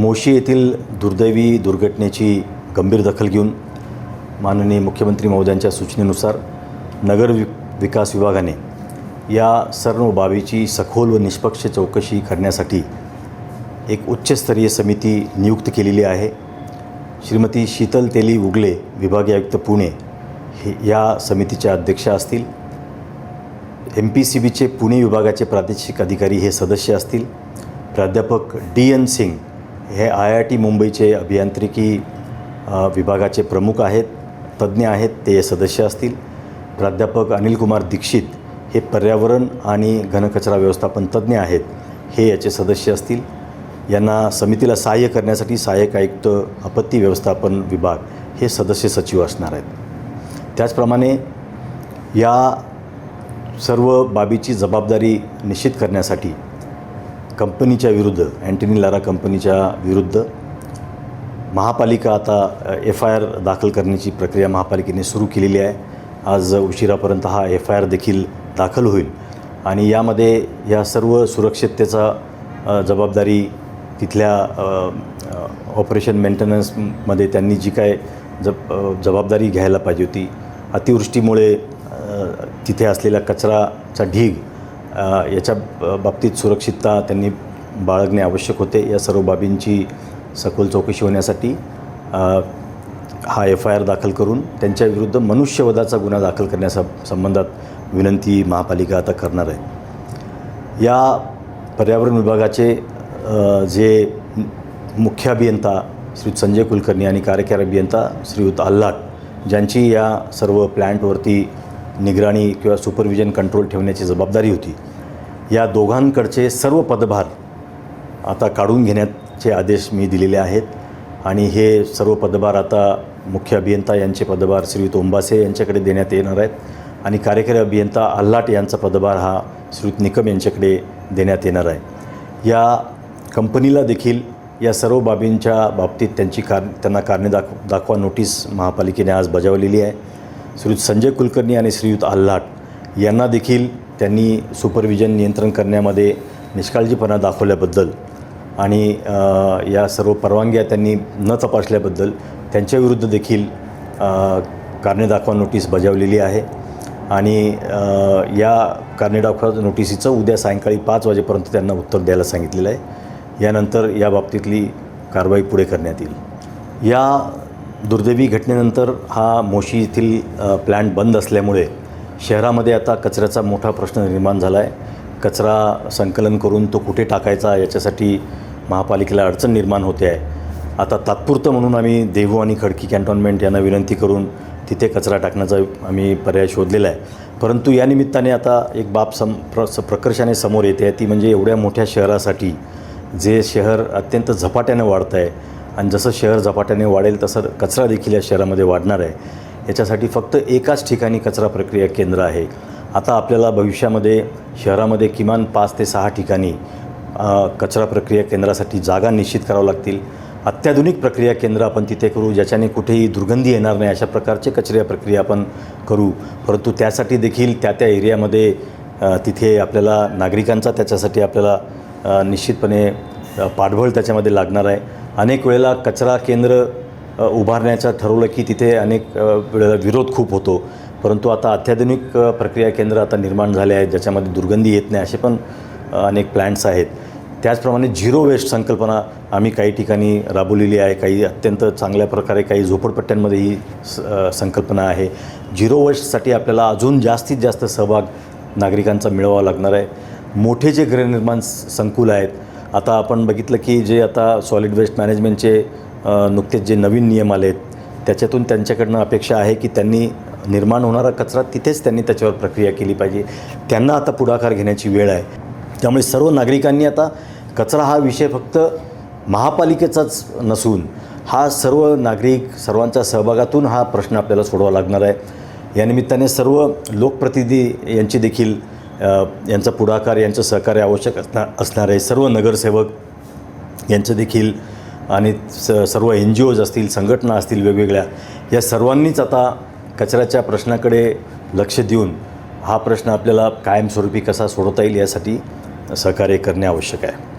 मोशी येथील दुर्दैवी दुर्घटनेची गंभीर दखल घेऊन माननीय मुख्यमंत्री महोदयांच्या सूचनेनुसार नगर विकास विभागाने या सर्व बाबीची सखोल व निष्पक्ष चौकशी करण्यासाठी एक उच्चस्तरीय समिती नियुक्त केलेली आहे। श्रीमती शीतल तेली उगले, विभागीय आयुक्त पुणे हे या समितीच्या अध्यक्षा असतील। MPCBचे पुणे विभागाचे प्रादेशिक अधिकारी हे सदस्य असतील। प्राध्यापक DN सिंग हे IIT मुंबईचे अभियांत्रिकी विभागाचे प्रमुख आहेत, तज्ज्ञ आहेत, ते सदस्य असतील। प्राध्यापक अनिल कुमार दीक्षित हे पर्यावरण आणि घनकचरा व्यवस्थापन तज्ज्ञ आहेत, हे याचे सदस्य असतील। यांना समितीला सहाय्य करण्यासाठी सहाय्यक आयुक्त आपत्ती व्यवस्थापन विभाग हे सदस्य सचिव असणार आहेत। त्याचप्रमाणे या सर्व बाबीची जबाबदारी निश्चित करण्यासाठी कंपनीच्या विरुद्ध, अँटनी लारा कंपनीच्या विरुद्ध महापालिका आता FIR दाखल करण्याची प्रक्रिया महापालिकेने सुरू केलेली आहे। आज उशिरापर्यंत हा FIR देखील दाखल होईल आणि यामध्ये या सर्व सुरक्षिततेचा जबाबदारी तिथल्या ऑपरेशन मेंटेनन्समध्ये त्यांनी जी काय जबाबदारी घ्यायला पाहिजे होती, अतिवृष्टीमुळे तिथे असलेला कचराचा ढीग याच्या बाबतीत सुरक्षितता त्यांनी बाळगणे आवश्यक होते। या सर्व बाबींची सखोल चौकशी होण्यासाठी हा FIR दाखल करून त्यांच्या विरुद्ध मनुष्यवधाचा गुन्हा दाखल करण्याच्या संबंधात विनंती महापालिका आता करणार आहे। या पर्यावरण विभागाचे जे मुख्य अभियंता श्रीयुत संजय कुलकर्णी आणि कार्यकारी अभियंता श्रीयुत आल्हाट, ज्यांची या सर्व प्लॅन्टवरती निगराणी किंवा सुपरविजन कंट्रोल ठेवण्याची जबाबदारी होती, या दोघांकडचे सर्व पदभार आता काढून घेण्याचे आदेश मी दिलेले आहेत आणि हे सर्व पदभार आता मुख्य अभियंता यांचे पदभार श्रीयुत ओंबासे यांच्याकडे देण्यात येणार आहेत आणि कार्यकारी अभियंता आल्हाट यांचा पदभार हा श्रीयुत निकम यांच्याकडे देण्यात येणार आहे। या कंपनीला देखील या सर्व बाबींच्या बाबतीत त्यांना कारणे दाखवा नोटीस महापालिकेने आज बजावलेली आहे। श्रीयुत संजय कुलकर्णी आणि श्रीयुत आल्हाट यांना देखील त्यांनी सुपरविजन नियंत्रण करण्यामध्ये निष्काळजीपणा दाखवल्याबद्दल आणि या सर्व परवानग्या त्यांनी न तपासल्याबद्दल त्यांच्याविरुद्ध देखील कारणे दाखवा नोटीस बजावलेली आहे आणि या कारणे दाखवा नोटिसीचं उद्या सायंकाळी 5 वाजेपर्यंत त्यांना उत्तर द्यायला सांगितलेलं आहे। यानंतर या बाबतीतली कारवाई पुढे करण्यात येईल। या दुर्दैवी घटनेनंतर हा मोशी येथील प्लॅन्ट बंद असल्यामुळे शहरामध्ये आता कचऱ्याचा मोठा प्रश्न निर्माण झाला आहे। कचरा संकलन करून तो कुठे टाकायचा याच्यासाठी महापालिकेला अडचण निर्माण होते आहे। आता तात्पुरतं म्हणून आम्ही देहू आणि खडकी कॅन्टोन्मेंट यांना विनंती करून तिथे कचरा टाकण्याचा आम्ही पर्याय शोधलेला आहे। परंतु या निमित्ताने आता एक बाब प्रकर्षाने समोर येते आहे, ती म्हणजे एवढ्या मोठ्या शहरासाठी जे शहर अत्यंत झपाट्याने वाढतं आहे आणि जसं शहर झपाट्याने वाढेल तसं कचरा देखील या शहरामध्ये वाढणार आहे। याच्यासाठी फक्त एकाच ठिकाणी कचरा प्रक्रिया केंद्र आहे। आता आपल्याला भविष्यामध्ये शहरामध्ये किमान 5 ते 6 ठिकाणी कचरा प्रक्रिया केंद्रासाठी जागा निश्चित करावं लागतील। अत्याधुनिक प्रक्रिया केंद्र आपण तिथे करू, ज्याच्याने कुठेही दुर्गंधी येणार नाही अशा प्रकारचे कचरा प्रक्रिया आपण करू। परंतु त्यासाठी देखील त्या एरियामध्ये तिथे आपल्याला नागरिकांचा त्याच्यासाठी आपल्याला निश्चितपणे पाठबळ त्याच्यामध्ये लागणार आहे। अनेक वेळेला कचरा केंद्र उभारण्याचं ठरवलं की तिथे अनेक वेळेला विरोध खूप होतो, परंतु आता अत्याधुनिक प्रक्रिया केंद्र आता निर्माण झाले आहेत ज्याच्यामध्ये दुर्गंधी येत नाही असे पण अनेक प्लॅन्ट्स आहेत। त्याचप्रमाणे झिरो वेस्ट संकल्पना आम्ही काही ठिकाणी राबवलेली आहे, काही अत्यंत चांगल्या प्रकारे, काही झोपडपट्ट्यांमध्ये ही संकल्पना आहे। झिरो वेस्टसाठी आपल्याला अजून जास्तीत जास्त सहभाग नागरिकांचा मिळवावा लागणार आहे। मोठे जे गृहनिर्माण संकुल आहेत, आता आपण बघितलं की जे आता सॉलिड वेस्ट मॅनेजमेंटचे नुकतेच जे नवीन नियम आले आहेत त्याच्यातून त्यांच्याकडनं अपेक्षा आहे की त्यांनी निर्माण होणारा कचरा तिथेच त्यांनी त्याच्यावर प्रक्रिया केली पाहिजे। त्यांना आता पुढाकार घेण्याची वेळ आहे। त्यामुळे सर्व नागरिकांनी आता कचरा हा विषय फक्त महापालिकेचाच नसून हा सर्व नागरिक सर्वांच्या सहभागातून हा प्रश्न आपल्याला सोडवावा लागणार आहे। या निमित्ताने सर्व लोकप्रतिनिधी यांची देखील यांचा पुढाकार, यांचं सहकार्य आवश्यक असणार आहे। सर्व नगरसेवक यांचं देखील आणि सर्व NGOज असतील, संघटना असतील वेगवेगळ्या, या सर्वांनीच आता कचऱ्याच्या प्रश्नाकडे लक्ष देऊन हा प्रश्न आपल्याला कायमस्वरूपी कसा सोडवता येईल यासाठी सहकार्य करणे आवश्यक आहे।